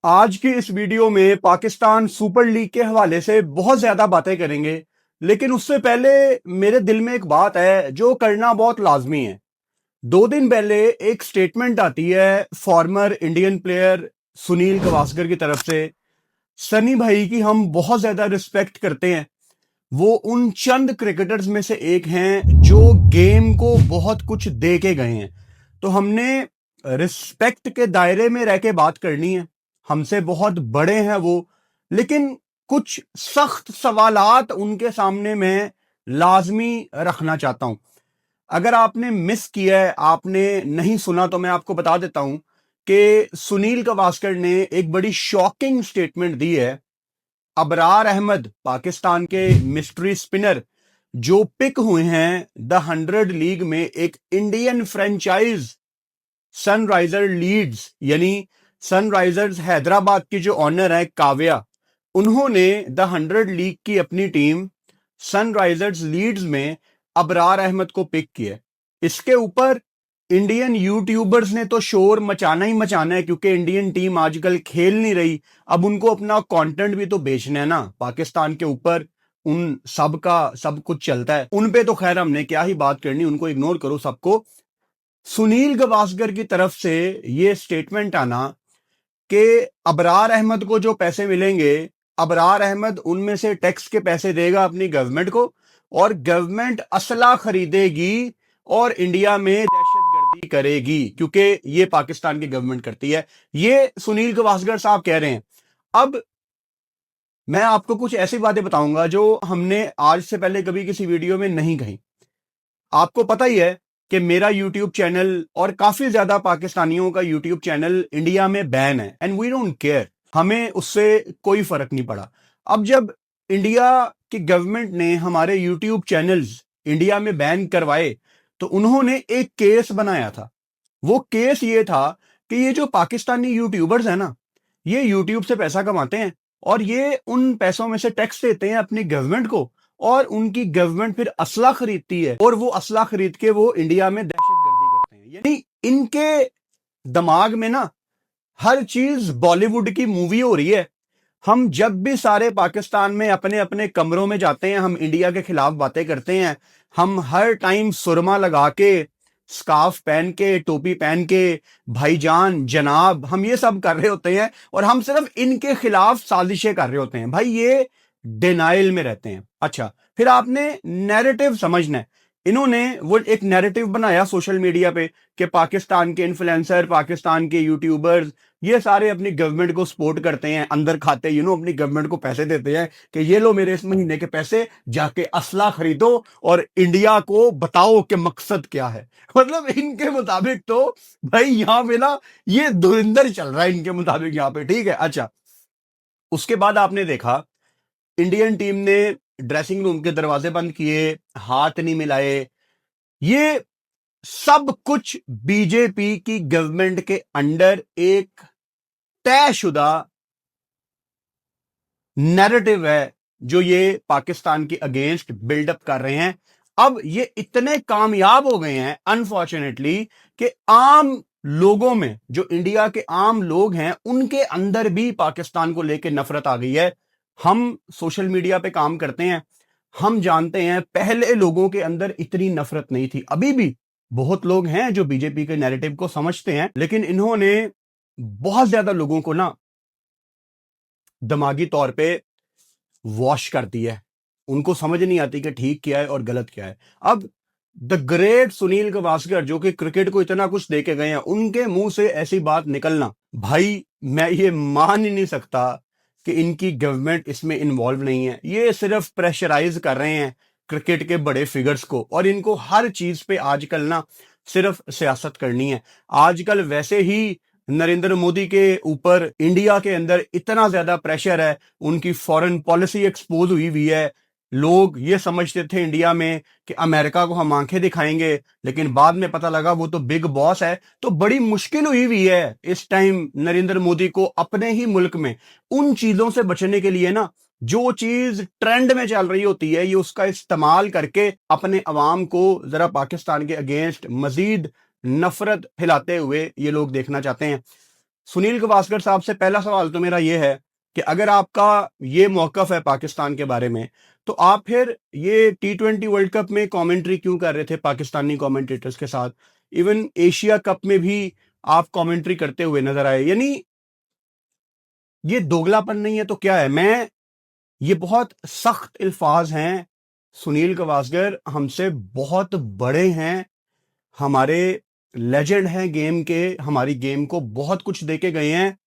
आज की इस वीडियो में पाकिस्तान सुपर लीग के हवाले से बहुत ज्यादा बातें करेंगे। लेकिन उससे पहले मेरे दिल में एक बात है जो करना बहुत लाजमी है। 2 दिन पहले एक स्टेटमेंट आती है former Indian player Sunil Gavaskar की तरफ से। सनी भाई की हम बहुत ज्यादा रिस्पेक्ट करते हैं। वो उन चंद क्रिकेटर्स में से एक हैं जो गेम को बहुत कुछ दे के गए हैं। तो हमने रिस्पेक्ट के दायरे में रह के बात करनी है। हमसे बहुत बड़े हैं वो, लेकिन कुछ सख्त सवालात उनके सामने मैं लाजमी रखना चाहता हूं। अगर आपने मिस किया है, आपने नहीं सुना, तो मैं आपको बता देता हूं कि सुनील गावस्कर ने एक बड़ी शॉकिंग स्टेटमेंट दी है। अबरार अहमद पाकिस्तान के मिस्ट्री स्पिनर जो पिक हुए हैं द 100 लीग में, एक इंडियन फ्रेंचाइज सनराइजर लीड्स यानी सनराइजर्स हैदराबाद की जो ऑनर है काव्या, उन्होंने द 100 लीग की अपनी टीम सनराइजर्स लीड्स में अबरार अहमद को पिक किया। इसके ऊपर इंडियन यूट्यूबर्स ने तो शोर मचाना ही मचाना है, क्योंकि इंडियन टीम आजकल खेल नहीं रही। अब उनको अपना कंटेंट भी तो बेचना है ना। पाकिस्तान के ऊपर उन सब का सब कुछ चलता है। उन पे तो खैर हमने क्या ही बात करनी, उनको इग्नोर करो सबको। सुनील गावस्कर की तरफ से ये स्टेटमेंट आना कि अबरार अहमद को जो पैसे मिलेंगे, अबरार अहमद उनमें से टैक्स के पैसे देगा अपनी गवर्नमेंट को, और गवर्नमेंट असला खरीदेगी और इंडिया में दहशतगर्दी करेगी, क्योंकि ये पाकिस्तान की गवर्नमेंट करती है। ये सुनील गावस्कर साहब कह रहे हैं। अब मैं आपको कुछ ऐसी बातें बताऊंगा जो हमने आज से पहले कभी किसी वीडियो में नहीं कही। आपको पता ही है कि मेरा यूट्यूब चैनल और काफी ज्यादा पाकिस्तानियों का यूट्यूब चैनल इंडिया में बैन है, एंड वी डोंट केयर। हमें उससे कोई फर्क नहीं पड़ा। अब जब इंडिया की गवर्नमेंट ने हमारे यूट्यूब चैनल्स इंडिया में बैन करवाए, तो उन्होंने एक केस बनाया था। वो केस ये था कि ये जो पाकिस्तानी यूट्यूबर्स हैं ना, ये यूट्यूब से पैसा कमाते हैं और ये उन पैसों में से टैक्स देते हैं अपनी गवर्नमेंट को, और उनकी गवर्नमेंट फिर असला खरीदती है और वो असला खरीद के वो इंडिया में दहशतगर्दी करते हैं। यानी इनके दिमाग में ना हर चीज बॉलीवुड की मूवी हो रही है। हम जब भी सारे पाकिस्तान में अपने अपने कमरों में जाते हैं, हम इंडिया के खिलाफ बातें करते हैं। हम हर टाइम सुरमा लगा के, स्कार्फ पहन के, टोपी पहन के, भाईजान जनाब, हम ये सब कर रहे होते हैं और हम सिर्फ इनके खिलाफ साजिशें कर रहे होते हैं। भाई ये डिनाइल में रहते हैं। अच्छा, फिर आपने नैरेटिव समझना है। इन्होंने वो एक नैरेटिव बनाया सोशल मीडिया पे कि पाकिस्तान के इन्फ्लुएंसर, पाकिस्तान के यूट्यूबर्स, ये सारे अपनी गवर्नमेंट को सपोर्ट करते हैं, अंदर खाते अपनी गवर्नमेंट को पैसे देते हैं कि ये लो मेरे इस महीने के पैसे, जाके असला खरीदो और इंडिया को बताओ कि मकसद क्या है। मतलब इनके मुताबिक तो भाई यहाँ पे ना ये धुरंधर चल रहा है इनके मुताबिक यहाँ पे, ठीक है। अच्छा, उसके बाद आपने देखा इंडियन टीम ने ड्रेसिंग रूम के दरवाजे बंद किए, हाथ नहीं मिलाए। ये सब कुछ बीजेपी की गवर्नमेंट के अंडर एक तयशुदा नैरेटिव है जो ये पाकिस्तान के अगेंस्ट बिल्डअप कर रहे हैं। अब ये इतने कामयाब हो गए हैं अनफॉर्चुनेटली कि आम लोगों में, जो इंडिया के आम लोग हैं, उनके अंदर भी पाकिस्तान को लेकर नफरत आ गई है। हम सोशल मीडिया पे काम करते हैं, हम जानते हैं पहले लोगों के अंदर इतनी नफरत नहीं थी। अभी भी बहुत लोग हैं जो बीजेपी के नैरेटिव को समझते हैं, लेकिन इन्होंने बहुत ज्यादा लोगों को ना दिमागी तौर पे वॉश कर दिया है। उनको समझ नहीं आती कि ठीक क्या है और गलत क्या है। अब द ग्रेट सुनील गावस्कर जो कि क्रिकेट को इतना कुछ दे के गए हैं, उनके मुंह से ऐसी बात निकलना, भाई मैं ये मान ही नहीं सकता कि इनकी गवर्नमेंट इसमें इन्वॉल्व नहीं है। ये सिर्फ प्रेशराइज कर रहे हैं क्रिकेट के बड़े फिगर्स को, और इनको हर चीज पे आजकल ना सिर्फ सियासत करनी है। आजकल वैसे ही नरेंद्र मोदी के ऊपर इंडिया के अंदर इतना ज्यादा प्रेशर है, उनकी फॉरेन पॉलिसी एक्सपोज हुई है। लोग ये समझते थे इंडिया में कि अमेरिका को हम आंखें दिखाएंगे, लेकिन बाद में पता लगा वो तो बिग बॉस है। तो बड़ी मुश्किल हुई है इस टाइम नरेंद्र मोदी को अपने ही मुल्क में उन चीजों से बचने के लिए ना, जो चीज ट्रेंड में चल रही होती है, ये उसका इस्तेमाल करके अपने अवाम को जरा पाकिस्तान के अगेंस्ट मजीद नफरत फैलाते हुए ये लोग देखना चाहते हैं। सुनील गावस्कर साहब से पहला सवाल तो मेरा ये है कि अगर आपका ये मौकफ है पाकिस्तान के बारे में, तो आप फिर ये T20 वर्ल्ड कप में कमेंट्री क्यों कर रहे थे पाकिस्तानी कमेंटेटर्स के साथ? इवन एशिया कप में भी आप कमेंट्री करते हुए नजर आए। यानी ये दोगलापन नहीं है तो क्या है? ये बहुत सख्त अल्फाज हैं। सुनील गावस्कर हमसे बहुत बड़े हैं, हमारे लेजेंड हैं गेम के, हमारी गेम को बहुत कुछ देके गए हैं।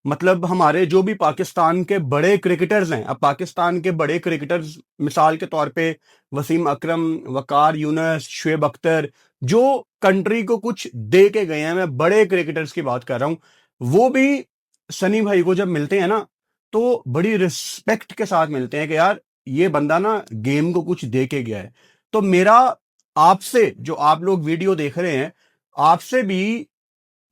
मतलब हमारे जो भी पाकिस्तान के बड़े क्रिकेटर्स हैं, अब पाकिस्तान के बड़े क्रिकेटर्स मिसाल के तौर पे वसीम अकरम, वकार यूनुस, शुएब अख्तर, जो कंट्री को कुछ दे के गए हैं, मैं बड़े क्रिकेटर्स की बात कर रहा हूं, वो भी सनी भाई को जब मिलते हैं ना, तो बड़ी रिस्पेक्ट के साथ मिलते हैं कि यार ये बंदा ना गेम को कुछ दे के गया है। तो मेरा आपसे, जो आप लोग वीडियो देख रहे हैं, आपसे भी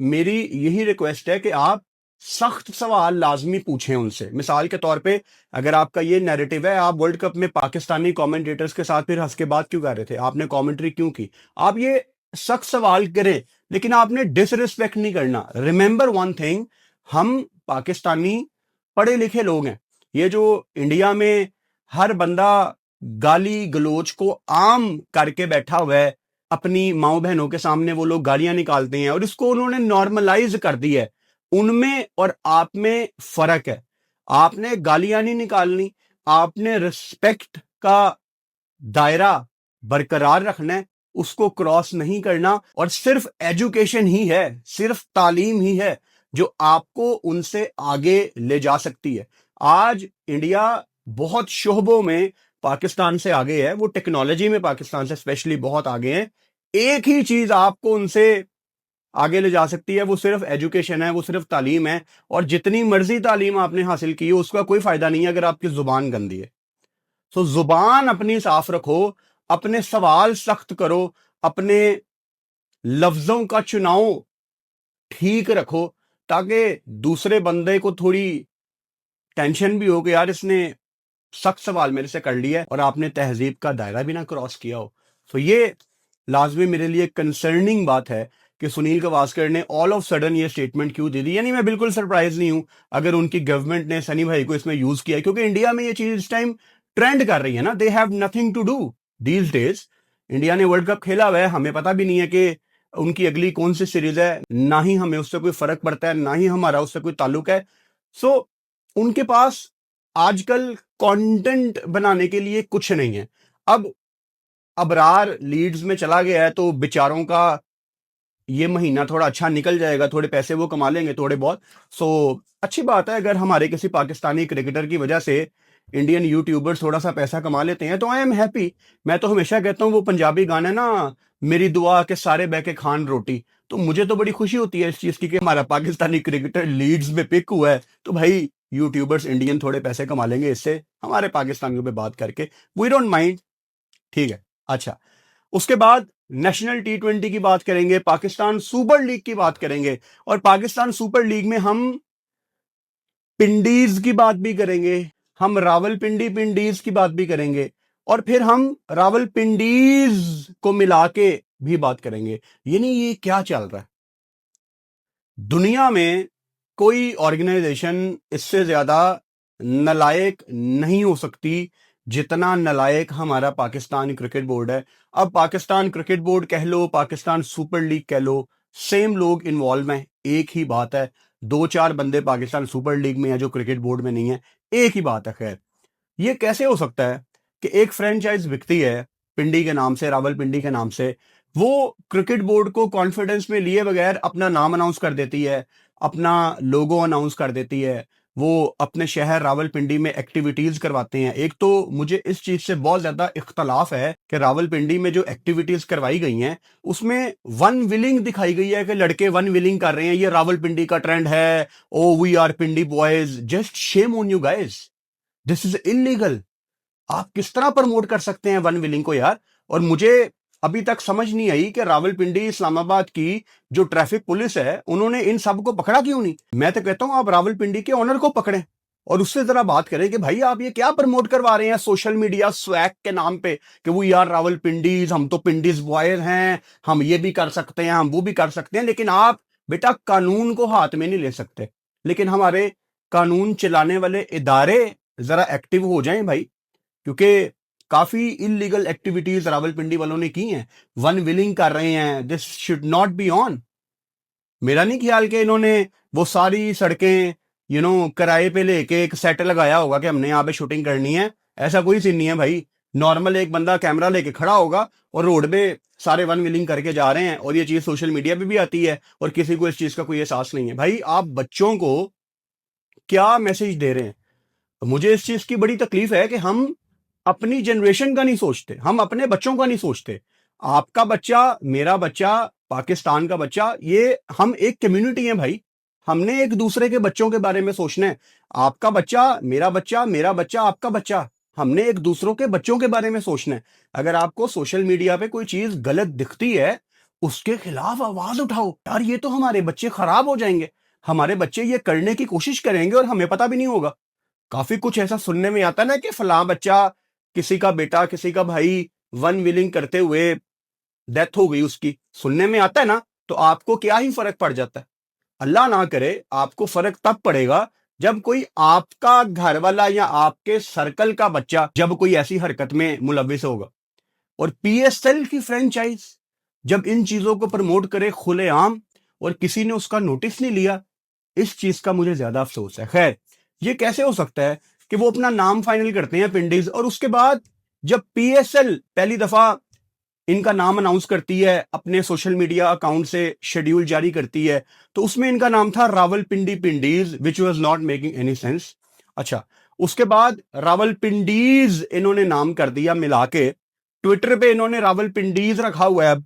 मेरी यही रिक्वेस्ट है कि आप सख्त सवाल लाजमी पूछें उनसे। मिसाल के तौर पे अगर आपका ये नैरेटिव है, आप वर्ल्ड कप में पाकिस्तानी कमेंटेटर्स के साथ फिर हंस के बात क्यों कर रहे थे, आपने कमेंट्री क्यों की, आप ये सख्त सवाल करें, लेकिन आपने डिसरिस्पेक्ट नहीं करना। रिमेंबर वन थिंग, हम पाकिस्तानी पढ़े लिखे लोग हैं। ये जो इंडिया में हर बंदा गाली गलोच को आम करके बैठा हुआ है, अपनी माओ बहनों के सामने वो लोग गालियां निकालते हैं और इसको उन्होंने नॉर्मलाइज कर दिया है। उनमें और आप में फर्क है। आपने गालियां नहीं निकालनी, आपने रिस्पेक्ट का दायरा बरकरार रखना है, उसको क्रॉस नहीं करना। और सिर्फ एजुकेशन ही है, सिर्फ तालीम ही है जो आपको उनसे आगे ले जा सकती है। आज इंडिया बहुत शोबों में पाकिस्तान से आगे है, वो टेक्नोलॉजी में पाकिस्तान से स्पेशली बहुत आगे है। एक ही चीज आपको उनसे आगे ले जा सकती है, वो सिर्फ एजुकेशन है, वो सिर्फ तालीम है। और जितनी मर्जी तालीम आपने हासिल की हो, उसका कोई फायदा नहीं है अगर आपकी जुबान गंदी है। तो जुबान अपनी साफ रखो, अपने सवाल सख्त करो, अपने लफ्जों का चुनाव ठीक रखो, ताकि दूसरे बंदे को थोड़ी टेंशन भी हो कि यार इसने सख्त सवाल मेरे से कर लिया है और आपने तहजीब का दायरा भी ना क्रॉस किया हो। तो ये लाजमी मेरे लिए कंसर्निंग बात है कि सुनील गावस्कर ने ऑल ऑफ सडन ये स्टेटमेंट क्यों दे दी। यानी मैं बिल्कुल सरप्राइज नहीं हूं अगर उनकी गवर्नमेंट ने सनी भाई को इसमें यूज किया है, क्योंकि इंडिया में ये चीज इस टाइम ट्रेंड कर रही है ना। They have nothing to do these days. India ने वर्ल्ड कप खेला हुआ है, हमें पता भी नहीं है कि उनकी अगली कौन सी सीरीज है, ना ही हमें उससे कोई फर्क पड़ता है, ना ही हमारा उससे कोई ताल्लुक है। सो उनके पास आजकल कंटेंट बनाने के लिए कुछ नहीं है। अब अबरार लीड्स में चला गया है तो बेचारों का ये महीना थोड़ा अच्छा निकल जाएगा, थोड़े पैसे वो कमा लेंगे थोड़े बहुत। सो अच्छी बात है, अगर हमारे किसी पाकिस्तानी क्रिकेटर की वजह से इंडियन यूट्यूबर्स थोड़ा सा पैसा कमा लेते हैं तो आई एम हैप्पी। मैं तो हमेशा कहता हूँ वो पंजाबी गाना ना, मेरी दुआ के सारे बह के खान रोटी, तो मुझे तो बड़ी खुशी होती है इस चीज की कि हमारा पाकिस्तानी क्रिकेटर लीड्स में पिक हुआ है। तो भाई यूट्यूबर्स इंडियन थोड़े पैसे कमा लेंगे इससे, हमारे पाकिस्तानियों पे बात करके, वी डोंट माइंड। ठीक है, अच्छा। उसके बाद नेशनल T20 की बात करेंगे, पाकिस्तान सुपर लीग की बात करेंगे, और पाकिस्तान सुपर लीग में हम पिंडीज की बात भी करेंगे, हम रावलपिंडी पिंडीज की बात भी करेंगे, और फिर हम रावलपिंडीज को मिला के भी बात करेंगे। यानी ये क्या चल रहा है दुनिया में? कोई ऑर्गेनाइजेशन इससे ज्यादा नलायक नहीं हो सकती जितना नलायक हमारा पाकिस्तान क्रिकेट बोर्ड है। अब पाकिस्तान क्रिकेट बोर्ड कह लो, पाकिस्तान सुपर लीग कह लो, सेम लोग इन्वॉल्व हैं, एक ही बात है। दो चार बंदे पाकिस्तान सुपर लीग में है जो क्रिकेट बोर्ड में नहीं है, एक ही बात है। खैर, ये कैसे हो सकता है कि एक फ्रेंचाइज बिकती है पिंडी के नाम से, रावलपिंडी के नाम से, वो क्रिकेट बोर्ड को कॉन्फिडेंस में लिए बगैर अपना नाम अनाउंस कर देती है, अपना लोगो अनाउंस कर देती है, वो अपने शहर रावलपिंडी में एक्टिविटीज करवाते हैं। एक तो मुझे इस चीज से बहुत ज्यादा इख्तलाफ है कि रावलपिंडी में जो एक्टिविटीज करवाई गई हैं उसमें वन विलिंग दिखाई गई है कि लड़के वन विलिंग कर रहे हैं, ये रावलपिंडी का ट्रेंड है, oh we are Pindi boys. Just shame on you guys, this is illegal. आप किस तरह प्रमोट कर सकते हैं वन विलिंग को यार? और मुझे अभी तक समझ नहीं आई कि रावलपिंडी इस्लामाबाद की जो ट्रैफिक पुलिस है उन्होंने इन सब को पकड़ा क्यों नहीं। मैं तो कहता हूं आप रावलपिंडी के ओनर को पकड़ें और उससे जरा बात करें कि भाई आप ये क्या प्रमोट करवा रहे हैं सोशल मीडिया स्वैग के नाम पे कि वो यार रावलपिंडीज, हम तो पिंडीज बॉयज हैं, हम ये भी कर सकते हैं, हम वो भी कर सकते हैं, लेकिन आप बेटा कानून को हाथ में नहीं ले सकते, लेकिन हमारे कानून चलाने वाले इदारे जरा एक्टिव हो जाएं भाई, क्योंकि काफी इलीगल एक्टिविटीज रावलपिंडी वालों ने की हैं, वन विलिंग कर रहे हैं। This should not be on. मेरा नहीं ख्याल कि इन्होंने वो सारी सड़कें किराए पे लेके एक सेट लगाया होगा कि हमने यहाँ पे शूटिंग करनी है। ऐसा कोई सीन नहीं है भाई। नॉर्मल एक बंदा कैमरा लेके खड़ा होगा और रोड पे सारे वन विलिंग करके जा रहे हैं, और ये चीज सोशल मीडिया पे भी आती है और किसी को इस चीज का कोई एहसास नहीं है। भाई आप बच्चों को क्या मैसेज दे रहे हैं? मुझे इस चीज की बड़ी तकलीफ है कि हम अपनी जनरेशन का नहीं सोचते, हम अपने बच्चों का नहीं सोचते। आपका बच्चा, मेरा बच्चा, पाकिस्तान का बच्चा, ये हम एक कम्युनिटी है भाई। हमने एक दूसरे के बच्चों के बारे में सोचना है। आपका बच्चा, मेरा बच्चा, मेरा बच्चा, आपका बच्चा, हमने एक दूसरों के बच्चों के बारे में सोचना है। अगर आपको सोशल मीडिया पे कोई चीज गलत दिखती है, उसके खिलाफ आवाज उठाओ। यार ये तो हमारे बच्चे खराब हो जाएंगे, हमारे बच्चे ये करने की कोशिश करेंगे और हमें पता भी नहीं होगा। काफी कुछ ऐसा सुनने में आता है ना कि फलां बच्चा, किसी का बेटा, किसी का भाई वन विलिंग करते हुए डेथ हो गई उसकी, सुनने में आता है ना, तो आपको क्या ही फर्क पड़ जाता है? अल्लाह ना करे आपको फर्क तब पड़ेगा जब कोई आपका घर वाला या आपके सर्कल का बच्चा जब कोई ऐसी हरकत में मुलविस होगा। और पीएसएल की फ्रेंचाइज जब इन चीजों को प्रमोट करे खुलेआम और किसी ने उसका नोटिस नहीं लिया, इस चीज का मुझे ज्यादा अफसोस है। खैर, ये कैसे हो सकता है कि वो अपना नाम फाइनल करते हैं पिंडीज, और उसके बाद जब पीएसएल पहली दफा इनका नाम अनाउंस करती है, अपने सोशल मीडिया अकाउंट से शेड्यूल जारी करती है, तो उसमें इनका नाम था Rawalpindi Pindiz, which was not making any sense. अच्छा, उसके बाद रावलपिंडीज इन्होंने नाम कर दिया मिला के। ट्विटर पे इन्होंने रावलपिंडीज रखा हुआ है,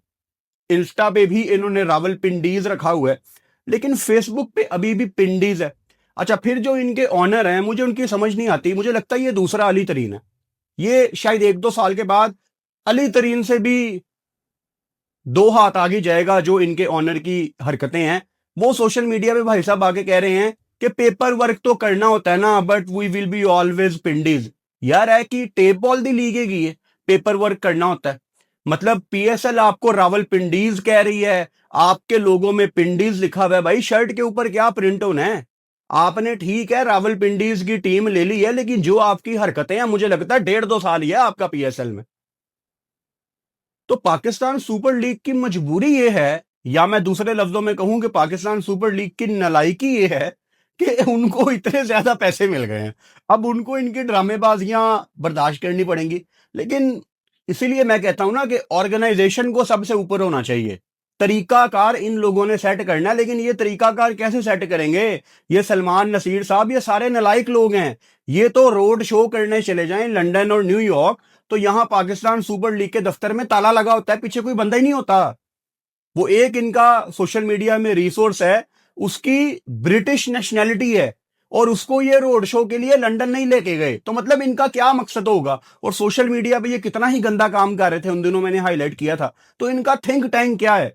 इंस्टा पे भी इन्होंने रावलपिंडीज रखा हुआ है, लेकिन फेसबुक पे अभी भी पिंडीज है। अच्छा, फिर जो इनके ऑनर हैं, मुझे उनकी समझ नहीं आती। मुझे लगता है ये दूसरा अली तरीन है। ये शायद 1-2 साल के बाद अली तरीन से भी 2 हाथ आगे जाएगा। जो इनके ऑनर की हरकतें हैं, वो सोशल मीडिया पे भाई साहब आके कह रहे हैं कि पेपर वर्क तो करना होता है ना, but we will be always Pindiz. यार है कि टेप बॉल दी लीगेगी, है पेपर वर्क करना होता है। मतलब पीएसएल आपको रावलपिंडीज कह रही है, आपके लोगों में पिंडीज लिखा हुआ है। भाई शर्ट के ऊपर क्या प्रिंट होना है? आपने ठीक है रावलपिंडीज की टीम ले ली है, लेकिन जो आपकी हरकतें हैं, मुझे लगता है 1.5-2 साल ही है आपका पीएसएल में। तो पाकिस्तान सुपर लीग की मजबूरी ये है, या मैं दूसरे लफ्जों में कहूं कि पाकिस्तान सुपर लीग की नालायकी ये है कि उनको इतने ज्यादा पैसे मिल गए हैं, अब उनको इनकी ड्रामेबाजियां बर्दाश्त करनी पड़ेंगी। लेकिन इसीलिए मैं कहता हूं ना कि ऑर्गेनाइजेशन को सबसे ऊपर होना चाहिए। तरीकाकार इन लोगों ने सेट करना है, लेकिन ये तरीकाकार कैसे सेट करेंगे? ये सलमान नसीर साहब, ये सारे नालायक लोग हैं। ये तो रोड शो करने चले जाएं लंदन और न्यूयॉर्क, तो यहां पाकिस्तान सुपर लीग के दफ्तर में ताला लगा होता है, पीछे कोई बंदा ही नहीं होता। वो एक इनका सोशल मीडिया में रिसोर्स है, उसकी ब्रिटिश नेशनैलिटी है, और उसको ये रोड शो के लिए लंदन नहीं लेके गए, तो मतलब इनका क्या मकसद होगा? और सोशल मीडिया पे ये कितना ही गंदा काम कर रहे थे, उन दिनों मैंने हाईलाइट किया था। तो इनका थिंक टैंक क्या है?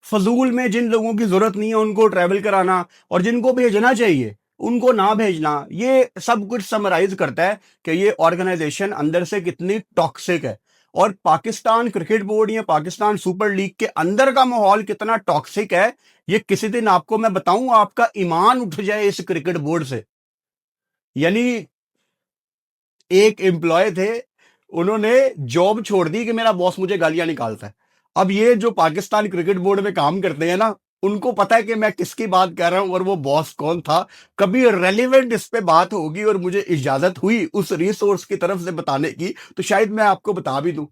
फजूल में जिन लोगों की जरूरत नहीं है उनको ट्रैवल कराना, और जिनको भेजना चाहिए उनको ना भेजना। ये सब कुछ समराइज करता है कि ये ऑर्गेनाइजेशन अंदर से कितनी टॉक्सिक है, और पाकिस्तान क्रिकेट बोर्ड या पाकिस्तान सुपर लीग के अंदर का माहौल कितना टॉक्सिक है। ये किसी दिन आपको मैं बताऊं, आपका ईमान उठ जाए इस क्रिकेट बोर्ड से। यानी एक एम्प्लॉय थे, उन्होंने जॉब छोड़ दी कि मेरा बॉस मुझे गालियां निकालता है। अब ये जो पाकिस्तान क्रिकेट बोर्ड में काम करते हैं ना, उनको पता है कि मैं किसकी बात कर रहा हूं और वो बॉस कौन था। कभी रेलिवेंट इस पे बात होगी और मुझे इजाजत हुई उस रिसोर्स की तरफ से बताने की, तो शायद मैं आपको बता भी दूं।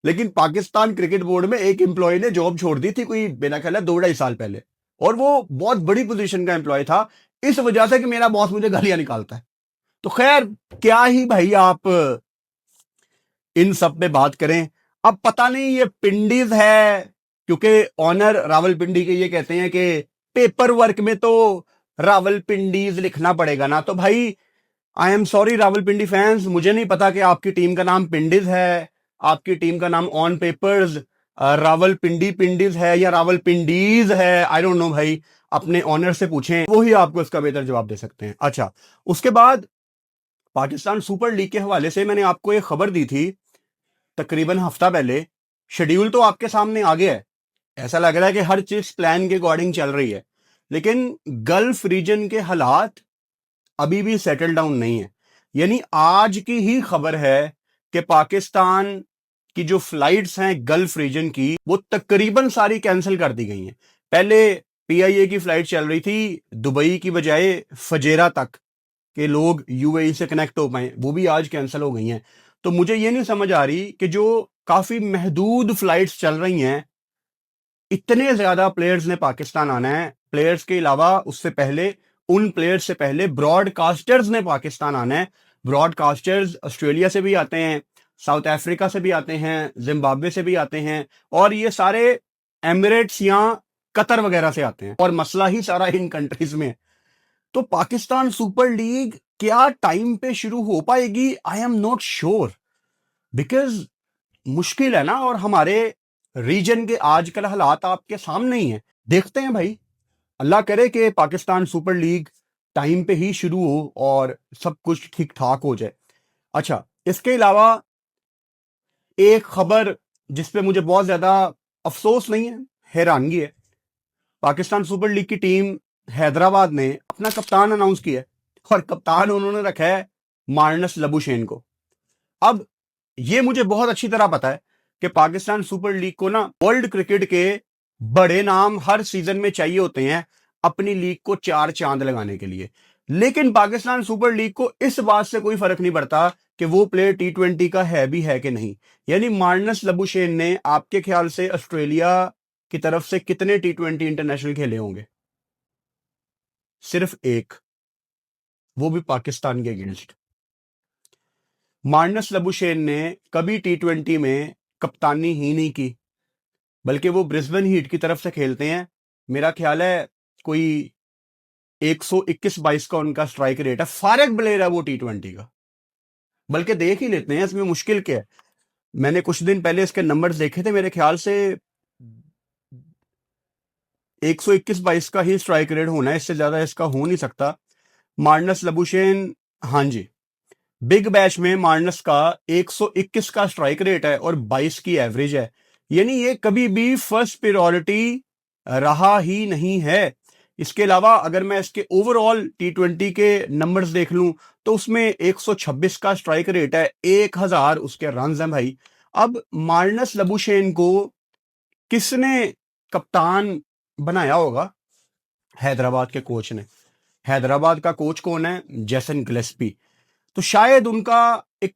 लेकिन पाकिस्तान क्रिकेट बोर्ड में एक एम्प्लॉय ने जॉब छोड़ दी थी, कोई मेरा ख्याल है 2-2.5 साल पहले, और वो बहुत बड़ी पोजीशन का एम्प्लॉय था, इस वजह से कि मेरा बॉस मुझे गालियां निकालता है। तो खैर, क्या ही भाई आप इन सब पे बात करें। अब पता नहीं ये पिंडीज है, क्योंकि ऑनर रावलपिंडी के ये कहते हैं कि पेपर वर्क में तो रावलपिंडीज लिखना पड़ेगा ना। तो भाई I am sorry Rawalpindi fans, मुझे नहीं पता कि आपकी टीम का नाम पिंडीज है, आपकी टीम का नाम ऑन पेपर्स रावलपिंडी पिंडीज है या रावलपिंडीज है, आई डोंट नो भाई। अपने ऑनर से पूछें, वो ही आपको इसका बेहतर जवाब दे सकते हैं। अच्छा, उसके बाद पाकिस्तान सुपर लीग के हवाले से मैंने आपको एक खबर दी थी तकरीबन हफ्ता पहले। शेड्यूल तो आपके सामने आ गया है, ऐसा लग रहा है कि हर चीज प्लान के अकॉर्डिंग चल रही है। लेकिन गल्फ रीजन के हालात अभी भी सेटल डाउन नहीं है। यानी आज की ही खबर है कि पाकिस्तान की जो फ्लाइट्स हैं गल्फ रीजन की, वो तकरीबन सारी कैंसिल कर दी गई हैं। पहले पीआईए की फ्लाइट चल रही थी दुबई की बजाय फजेरा तक, के लोग यूएई से कनेक्ट हो पाए, वो भी आज कैंसिल हो गई हैं। तो मुझे ये नहीं समझ आ रही कि जो काफी महदूद फ्लाइट्स चल रही हैं, इतने ज्यादा प्लेयर्स ने पाकिस्तान आना है, प्लेयर्स के अलावा उससे पहले, उन प्लेयर्स से पहले ब्रॉडकास्टर्स ने पाकिस्तान आना है। ब्रॉडकास्टर्स ऑस्ट्रेलिया से भी आते हैं, साउथ अफ्रीका से भी आते हैं, जिम्बाब्वे से भी आते हैं, और ये सारे एमिरेट्स या कतर वगैरह से आते हैं, और मसला ही सारा इन कंट्रीज में है। तो पाकिस्तान सुपर लीग क्या टाइम पे शुरू हो पाएगी? I am not sure, because मुश्किल है ना, और हमारे रीजन के आजकल हालात आपके सामने ही हैं। देखते हैं भाई, अल्लाह करे कि पाकिस्तान सुपर लीग टाइम पे ही शुरू हो और सब कुछ ठीक ठाक हो जाए। अच्छा, इसके अलावा एक खबर जिस पे मुझे बहुत ज्यादा अफसोस नहीं है, हैरानगी है। पाकिस्तान सुपर लीग की टीम हैदराबाद ने अपना कप्तान अनाउंस किया है, और कप्तान उन्होंने रखा है मार्नस लबुशेन को। अब ये मुझे बहुत अच्छी तरह पता है कि पाकिस्तान सुपर लीग को ना वर्ल्ड क्रिकेट के बड़े नाम हर सीजन में चाहिए होते हैं अपनी लीग को चार चांद लगाने के लिए। लेकिन पाकिस्तान सुपर लीग को इस बात से कोई फर्क नहीं पड़ता कि वो प्लेयर टी20 का है भी है कि नहीं। यानी मार्नस लबुशेन ने आपके ख्याल से ऑस्ट्रेलिया की तरफ से कितने टी20 इंटरनेशनल खेले होंगे? सिर्फ एक, वो भी पाकिस्तान के अगेंस्ट। मार्नस लबुशेन ने कभी टी20 में कप्तानी ही नहीं की, बल्कि वो ब्रिस्बेन हीट की तरफ से खेलते हैं। मेरा ख्याल है कोई 121-22 का उनका स्ट्राइक रेट है। फारग प्लेयर है वो टी20 का। बल्कि देख ही लेते हैं इसमें मुश्किल क्या है। मैंने कुछ दिन पहले इसके नंबर्स देखे थे, मेरे ख्याल से 121-22 का ही स्ट्राइक रेट होना है, इससे ज्यादा इसका हो नहीं सकता। मार्नस लबुशेन, हाँ जी, बिग बैश में मार्नस का 121 का स्ट्राइक रेट है और 22 की एवरेज है। यानी ये कभी भी फर्स्ट प्रायोरिटी रहा ही नहीं है। इसके अलावा अगर मैं इसके ओवरऑल टी20 के नंबर्स देख लूं तो उसमें 126 का स्ट्राइक रेट है, 1000 उसके रन्स हैं भाई। अब मार्नस लबुशेन को किसने कप्तान बनाया होगा? हैदराबाद के कोच ने। हैदराबाद का कोच कौन है? Jason Gillespie. तो शायद उनका एक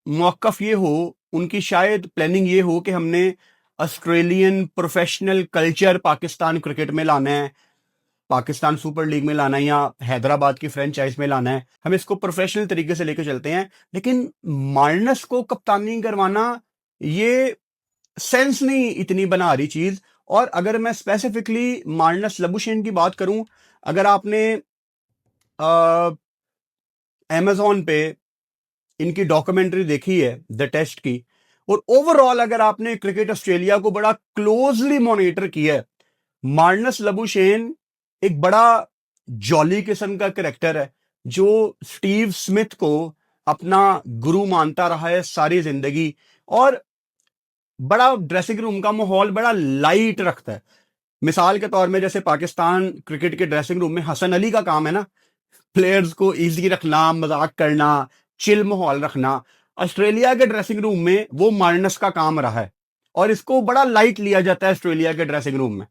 मौकफ ये हो, उनकी शायद प्लानिंग ये हो कि हमने Australian professional culture Pakistan cricket में लाना है, पाकिस्तान सुपर लीग में लाना है, या हैदराबाद की फ्रेंचाइज में लाना है। हम इसको प्रोफेशनल तरीके से लेकर चलते हैं। लेकिन मार्नस को कप्तानी करवाना, ये सेंस नहीं इतनी बना रही चीज। और अगर मैं स्पेसिफिकली मार्नस लबुशेन की बात करूं, अगर आपने अमेजोन पे इनकी डॉक्यूमेंट्री देखी है द टेस्ट की, और ओवरऑल अगर आपने क्रिकेट ऑस्ट्रेलिया को बड़ा क्लोजली मॉनिटर किया है, मार्नस लबुशेन एक बड़ा जॉली किस्म का कैरेक्टर है, जो स्टीव स्मिथ को अपना गुरु मानता रहा है सारी जिंदगी, और बड़ा ड्रेसिंग रूम का माहौल बड़ा लाइट रखता है। मिसाल के तौर में जैसे पाकिस्तान क्रिकेट के ड्रेसिंग रूम में हसन अली का काम है ना, प्लेयर्स को इजी रखना, मजाक करना, चिल माहौल रखना, ऑस्ट्रेलिया के ड्रेसिंग रूम में वो मार्नस का काम रहा है, और इसको बड़ा लाइट लिया जाता है ऑस्ट्रेलिया के ड्रेसिंग रूम में।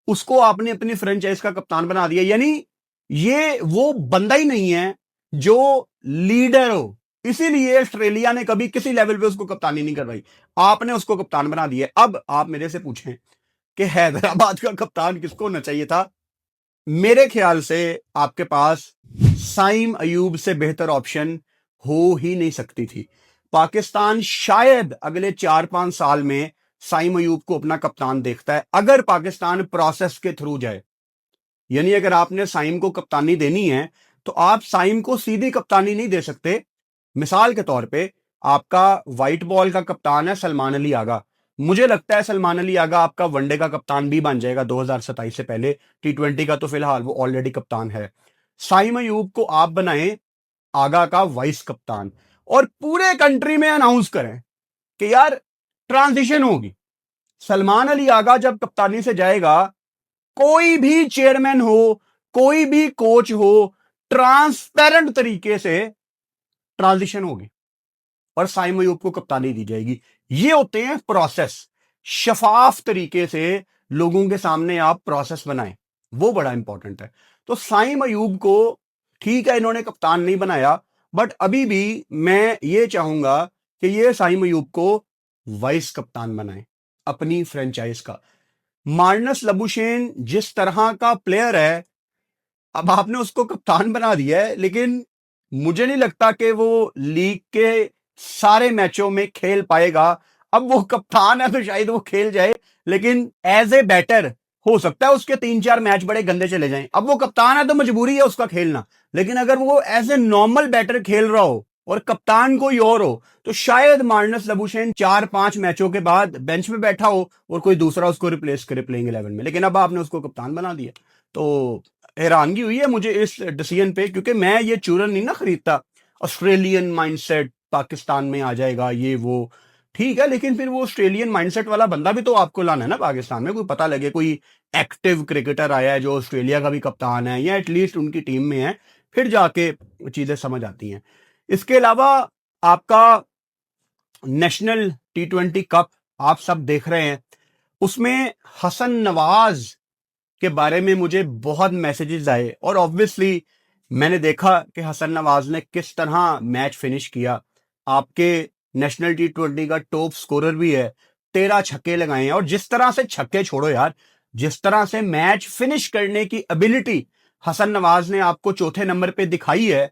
उसको आपने अपनी फ्रेंचाइज का कप्तान बना दिया। यानी ये वो बंदा ही नहीं है जो लीडर हो, इसीलिए ऑस्ट्रेलिया ने कभी किसी लेवल पे उसको कप्तानी नहीं करवाई, आपने उसको कप्तान बना दिया। अब आप मेरे से पूछें कि हैदराबाद का कप्तान किसको होना चाहिए था? मेरे ख्याल से आपके पास साइम अयूब से बेहतर ऑप्शन हो ही नहीं सकती थी। पाकिस्तान शायद अगले 4-5 साल में साइम अयूब को अपना कप्तान देखता है, अगर पाकिस्तान प्रोसेस के थ्रू जाए। यानी अगर आपने साइम को कप्तानी देनी है तो आप साइम को सीधी कप्तानी नहीं दे सकते। मिसाल के तौर पे आपका व्हाइट बॉल का कप्तान है सलमान अली आगा। मुझे लगता है सलमान अली आगा आपका वनडे का कप्तान भी बन जाएगा 2027 से पहले। टी20 का तो फिलहाल वो ऑलरेडी कप्तान है। साइम अयूब को आप बनाएं आगा का वाइस कप्तान, और पूरे कंट्री में अनाउंस करें कि यार ट्रांजिशन होगी। सलमान अली आगा जब कप्तानी से जाएगा कोई भी चेयरमैन हो, कोई भी कोच हो, ट्रांसपेरेंट तरीके से ट्रांजिशन होगी और साइम अयूब को कप्तानी दी जाएगी। ये होते हैं प्रोसेस। शफाफ तरीके से लोगों के सामने आप प्रोसेस बनाएं, वो बड़ा इंपॉर्टेंट है। तो साइम अयूब को ठीक है इन्होंने कप्तान नहीं बनाया, बट अभी भी मैं ये चाहूंगा कि ये साइम अयूब को वाइस कप्तान बनाए अपनी फ्रेंचाइज का। मार्नस लबुशेन जिस तरह का प्लेयर है, अब आपने उसको कप्तान बना दिया है, लेकिन मुझे नहीं लगता कि वो लीग के सारे मैचों में खेल पाएगा। अब वो कप्तान है तो शायद वो खेल जाए, लेकिन एज ए बैटर हो सकता है उसके 3-4 मैच बड़े गंदे चले जाएं। अब वो कप्तान है तो मजबूरी है उसका खेलना, लेकिन अगर वो एज ए नॉर्मल बैटर खेल रहा हो और कप्तान कोई और हो, तो शायद मार्नस लबुशेन 4-5 मैचों के बाद बेंच में बैठा हो और कोई दूसरा उसको रिप्लेस करे प्लेइंग 11 में। लेकिन अब आपने उसको कप्तान बना दिया, तो हैरानगी हुई है मुझे इस डिसीजन पे, क्योंकि मैं ये चूरन नहीं ना खरीदता। ऑस्ट्रेलियन माइंडसेट पाकिस्तान में आ जाएगा, ये वो ठीक है, लेकिन फिर वो ऑस्ट्रेलियन माइंडसेट वाला बंदा भी तो आपको लाना है ना पाकिस्तान में। कोई पता लगे कोई एक्टिव क्रिकेटर आया है जो ऑस्ट्रेलिया का भी कप्तान है या एटलीस्ट उनकी टीम में है, फिर जाके चीजें समझ आती हैं। इसके अलावा आपका नेशनल T20 कप आप सब देख रहे हैं, उसमें हसन नवाज के बारे में मुझे बहुत मैसेजेस आए और ऑब्वियसली मैंने देखा कि हसन नवाज ने किस तरह मैच फिनिश किया। आपके नेशनल T20 का टॉप स्कोरर भी है, 13 छक्के लगाए हैं। और जिस तरह से छक्के छोड़ो यार, जिस तरह से मैच फिनिश करने की एबिलिटी हसन नवाज ने आपको चौथे नंबर पे दिखाई है,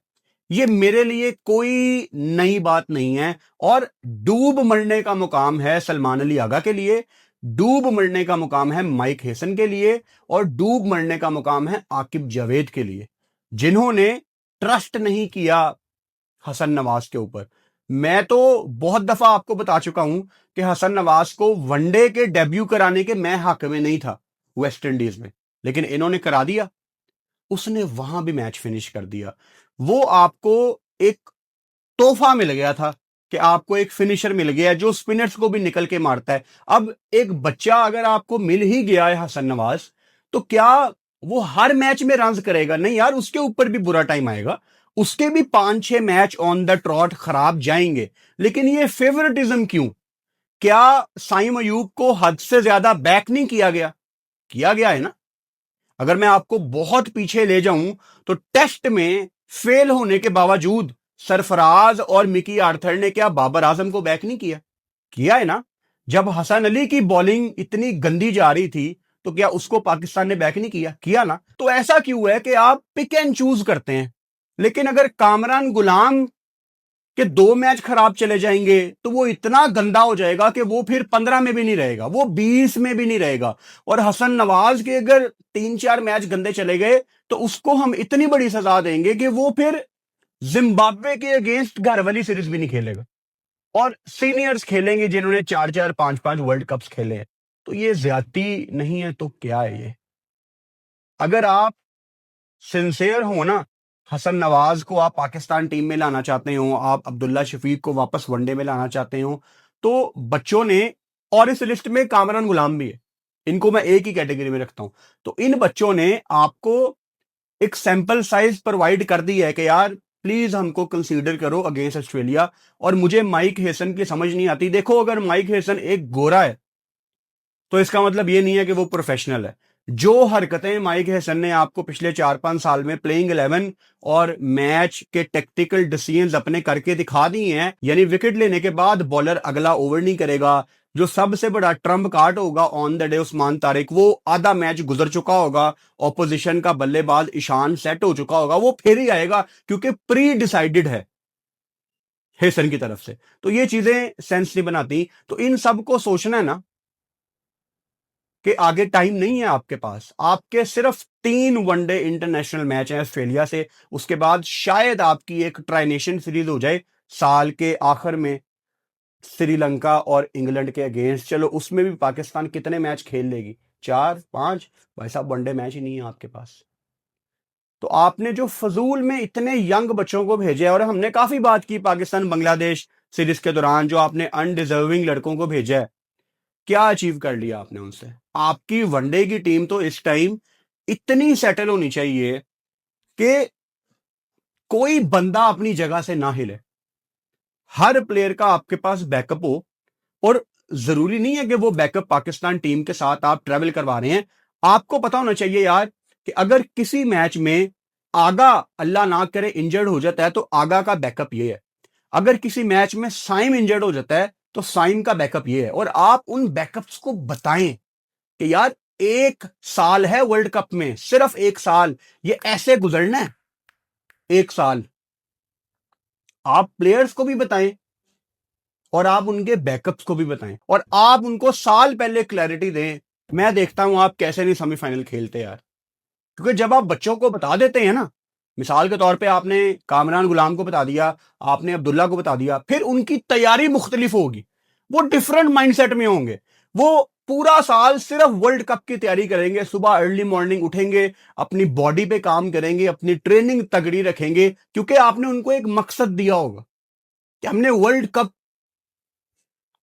ये मेरे लिए कोई नई बात नहीं है। और डूब मरने का मुकाम है सलमान अली आगा के लिए, डूब मरने का मुकाम है माइक हेसन के लिए, और डूब मरने का मुकाम है आकिब जावेद के लिए, जिन्होंने ट्रस्ट नहीं किया हसन नवाज के ऊपर। मैं तो बहुत दफा आपको बता चुका हूं कि हसन नवाज को वनडे के डेब्यू कराने के मैं हक में नहीं था वेस्ट इंडीज में, लेकिन इन्होंने करा दिया। उसने वहां भी मैच फिनिश कर दिया। वो आपको एक तोहफा मिल गया था कि आपको एक फिनिशर मिल गया जो स्पिनर्स को भी निकल के मारता है। अब एक बच्चा अगर आपको मिल ही गया है हसन नवाज, तो क्या वो हर मैच में रन करेगा? नहीं यार, उसके ऊपर भी बुरा टाइम आएगा, उसके भी 5-6 मैच ऑन द ट्रॉट खराब जाएंगे। लेकिन ये फेवरेटिज्म क्यों? क्या साइम अयूब को हद से ज्यादा बैक नहीं किया गया? किया गया है ना। अगर मैं आपको बहुत पीछे ले जाऊं तो टेस्ट में फेल होने के बावजूद सरफराज और मिकी आर्थर ने क्या बाबर आजम को बैक नहीं किया? किया है ना। जब हसन अली की बॉलिंग इतनी गंदी जा रही थी, तो क्या उसको पाकिस्तान ने बैक नहीं किया? किया ना। तो ऐसा क्यों है कि आप पिक एंड चूज करते हैं? लेकिन अगर कामरान गुलाम कि 2 मैच खराब चले जाएंगे तो वो इतना गंदा हो जाएगा कि वो फिर 15 में भी नहीं रहेगा, वो 20 में भी नहीं रहेगा। और हसन नवाज के अगर 3-4 मैच गंदे चले गए तो उसको हम इतनी बड़ी सजा देंगे कि वो फिर जिम्बाब्वे के अगेंस्ट घर वाली सीरीज भी नहीं खेलेगा। और सीनियर्स खेलेंगे जिन्होंने 4-4 5-5 वर्ल्ड कप्स खेले हैं। तो ये ज्यादती नहीं है तो क्या है ये? अगर आप सिंसियर हो ना, हसन नवाज को आप पाकिस्तान टीम में लाना चाहते हो, आप अब्दुल्ला शफीक को वापस वनडे में लाना चाहते हो, तो बच्चों ने, और इस लिस्ट में कामरान गुलाम भी है, इनको मैं एक ही कैटेगरी में रखता हूं, तो इन बच्चों ने आपको एक सैंपल साइज प्रोवाइड कर दी है कि यार प्लीज हमको कंसीडर करो अगेंस्ट ऑस्ट्रेलिया। और मुझे माइक हेसन की समझ नहीं आती। देखो, अगर माइक हेसन एक गोरा है तो इसका मतलब ये नहीं है कि वो प्रोफेशनल है। जो हरकतें माइक हेसन ने आपको पिछले 4-5 साल में प्लेइंग 11 और मैच के टेक्टिकल डिसीजंस अपने करके दिखा दी हैं, यानी विकेट लेने के बाद बॉलर अगला ओवर नहीं करेगा, जो सबसे बड़ा ट्रम्प कार्ड होगा on the day Usman Tariq, वो आधा मैच गुजर चुका होगा, ऑपोजिशन का बल्लेबाज ईशान सेट हो चुका होगा, वो फिर ही आएगा क्योंकि प्री डिसाइडेड है हेसन की तरफ से। तो ये चीजें सेंस नहीं बनाती। तो इन सब को सोचना है ना कि आगे टाइम नहीं है आपके पास। आपके सिर्फ 3 वनडे इंटरनेशनल मैच हैं ऑस्ट्रेलिया से, उसके बाद शायद आपकी एक ट्राई नेशन सीरीज हो जाए साल के आखिर में श्रीलंका और इंग्लैंड के अगेंस्ट। चलो उसमें भी पाकिस्तान कितने मैच खेल लेगी? 4-5। भाई साहब, वनडे मैच ही नहीं है आपके पास। तो आपने जो फजूल में इतने यंग बच्चों को भेजे, और हमने काफी बात की पाकिस्तान बांग्लादेश सीरीज के दौरान, जो आपने अनडिजर्विंग लड़कों को भेजा है, क्या अचीव कर लिया आपने उनसे? आपकी वनडे की टीम तो इस टाइम इतनी सेटल होनी चाहिए कि कोई बंदा अपनी जगह से ना हिले, हर प्लेयर का आपके पास बैकअप हो। और जरूरी नहीं है कि वो बैकअप पाकिस्तान टीम के साथ आप ट्रेवल करवा रहे हैं। आपको पता होना चाहिए यार कि अगर किसी मैच में आगा अल्लाह ना करे इंजर्ड हो जाता है तो आगा का बैकअप ये है, अगर किसी मैच में साइम इंजर्ड हो जाता है तो साइम का बैकअप ये है। और आप उन बैकअप्स को बताएं कि यार एक साल है वर्ल्ड कप में, सिर्फ एक साल, ये ऐसे गुजरना है एक साल। आप प्लेयर्स को भी बताएं और आप उनके बैकअप्स को भी बताएं और आप उनको साल पहले क्लैरिटी दें। मैं देखता हूं आप कैसे नहीं सेमीफाइनल खेलते यार, क्योंकि जब आप बच्चों को बता देते हैं ना, मिसाल के तौर पे आपने कामरान गुलाम को बता दिया, आपने अब्दुल्ला को बता दिया, फिर उनकी तैयारी मुख्तलिफ होगी, वो डिफरेंट माइंडसेट में होंगे। वो पूरा साल सिर्फ वर्ल्ड कप की तैयारी करेंगे, सुबह अर्ली मॉर्निंग उठेंगे, अपनी बॉडी पे काम करेंगे, अपनी ट्रेनिंग तगड़ी रखेंगे, क्योंकि आपने उनको एक मकसद दिया होगा कि हमने वर्ल्ड कप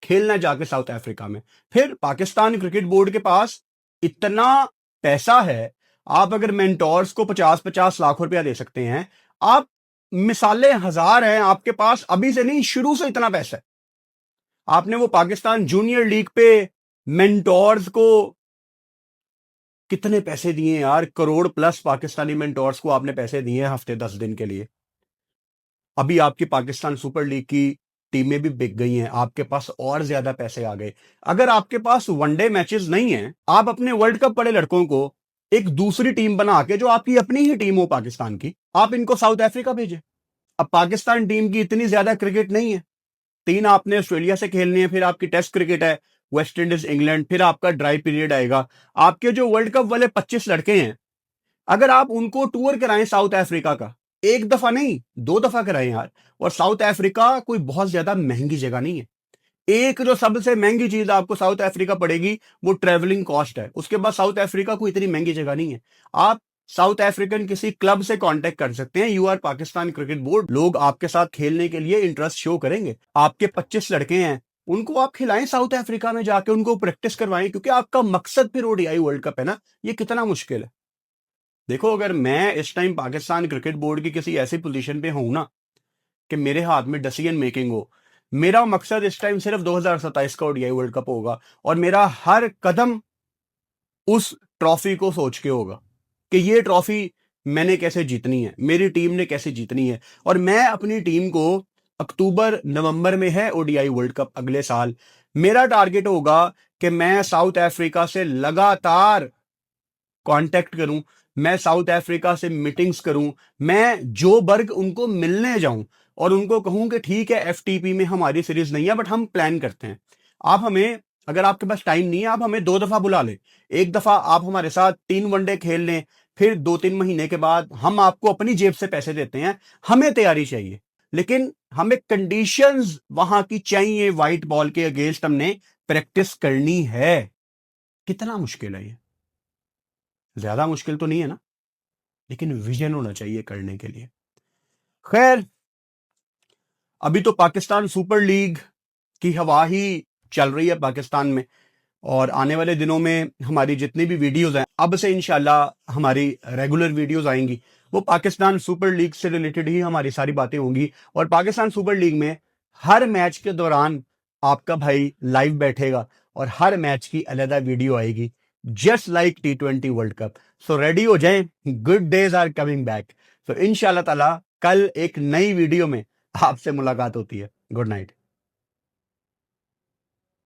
खेलना जाके साउथ अफ्रीका में। फिर पाकिस्तान क्रिकेट बोर्ड के पास इतना पैसा है, आप अगर मेंटोर्स को 50-50 लाख रुपया दे सकते हैं, आप मिसालें हजार हैं आपके पास, अभी से नहीं शुरू से इतना पैसा है। आपने वो पाकिस्तान जूनियर लीग पे मेंटोर्स को कितने पैसे दिए यार, करोड़ प्लस पाकिस्तानी मेंटोर्स को आपने पैसे दिए हफ्ते 10 दिन के लिए। अभी आपकी पाकिस्तान सुपर लीग की टीमें भी बिक गई हैं, आपके पास और ज्यादा पैसे आ गए। अगर आपके पास वनडे मैचेस नहीं है, आप अपने वर्ल्ड कप पड़े लड़कों को एक दूसरी टीम बना के, जो आपकी अपनी ही टीम हो पाकिस्तान की, आप इनको साउथ अफ्रीका भेजें। अब पाकिस्तान टीम की इतनी ज्यादा क्रिकेट नहीं है, 3 आपने ऑस्ट्रेलिया से खेलनी है, फिर आपकी टेस्ट क्रिकेट है, वेस्ट इंडीज इंग्लैंड, फिर आपका ड्राई पीरियड आएगा। आपके जो वर्ल्ड कप वाले 25 लड़के हैं, अगर आप उनको टूर कराएं साउथ अफ्रीका का, एक दफा नहीं 2 दफा कराएं यार। और साउथ अफ्रीका कोई बहुत ज्यादा महंगी जगह नहीं है। एक जो सबसे महंगी चीज आपको साउथ अफ्रीका पड़ेगी वो ट्रेवलिंग कॉस्ट है, उसके बाद साउथ अफ्रीका कोई इतनी महंगी जगह नहीं है। आप साउथ अफ्रीकन किसी क्लब से कांटेक्ट कर सकते हैं, you are Pakistan cricket board, लोग आपके साथ खेलने के लिए इंटरेस्ट शो करेंगे। आपके 25 लड़के हैं, उनको आप खिलाएं साउथ अफ्रीका में जाके, उनको प्रैक्टिस करवाएं, क्योंकि आपका मकसद फिर ओडीआई वर्ल्ड कप है ना। ये कितना मुश्किल है। देखो, अगर मैं इस टाइम पाकिस्तान क्रिकेट बोर्ड की किसी ऐसी पोजीशन पे हूं ना कि मेरे हाथ में डिसीजन मेकिंग हो, मेरा मकसद इस टाइम सिर्फ 2027 का ओडीआई वर्ल्ड कप होगा और मेरा हर कदम उस ट्रॉफी को सोच के होगा कि ये ट्रॉफी मैंने कैसे जीतनी है, मेरी टीम ने कैसे जीतनी है। और मैं अपनी टीम को, अक्टूबर नवंबर में है ओडीआई वर्ल्ड कप अगले साल, मेरा टारगेट होगा कि मैं साउथ अफ्रीका से लगातार कांटेक्ट करूं, मैं साउथ अफ्रीका से मीटिंग्स करूं, मैं जो बर्ग उनको मिलने जाऊं और उनको कहूं कि ठीक है एफटीपी में हमारी सीरीज नहीं है बट हम प्लान करते हैं। आप हमें, अगर आपके पास टाइम नहीं है, आप हमें 2 दफा बुला लें, एक दफा आप हमारे साथ 3 वनडे खेल लें, फिर 2-3 महीने के बाद हम आपको अपनी जेब से पैसे देते हैं। हमें तैयारी चाहिए, लेकिन हमें कंडीशंस वहां की चाहिए। व्हाइट बॉल के अगेंस्ट हमने प्रैक्टिस करनी है। कितना मुश्किल है ये, ज्यादा मुश्किल तो नहीं है ना, लेकिन विजन होना चाहिए करने के लिए। खैर, अभी तो पाकिस्तान सुपर लीग की हवा ही चल रही है पाकिस्तान में, और आने वाले दिनों में हमारी जितनी भी वीडियोस हैं, अब से इंशाल्लाह हमारी रेगुलर वीडियोस आएंगी, वो पाकिस्तान सुपर लीग से रिलेटेड ही हमारी सारी बातें होंगी। और पाकिस्तान सुपर लीग में हर मैच के दौरान आपका भाई लाइव बैठेगा और हर मैच की अलग वीडियो आएगी, just like T20 world cup. So ready हो जाएं, good days are coming back. तो इंशाल्लाह ताला कल एक नई वीडियो में आपसे मुलाकात होती है। Good night.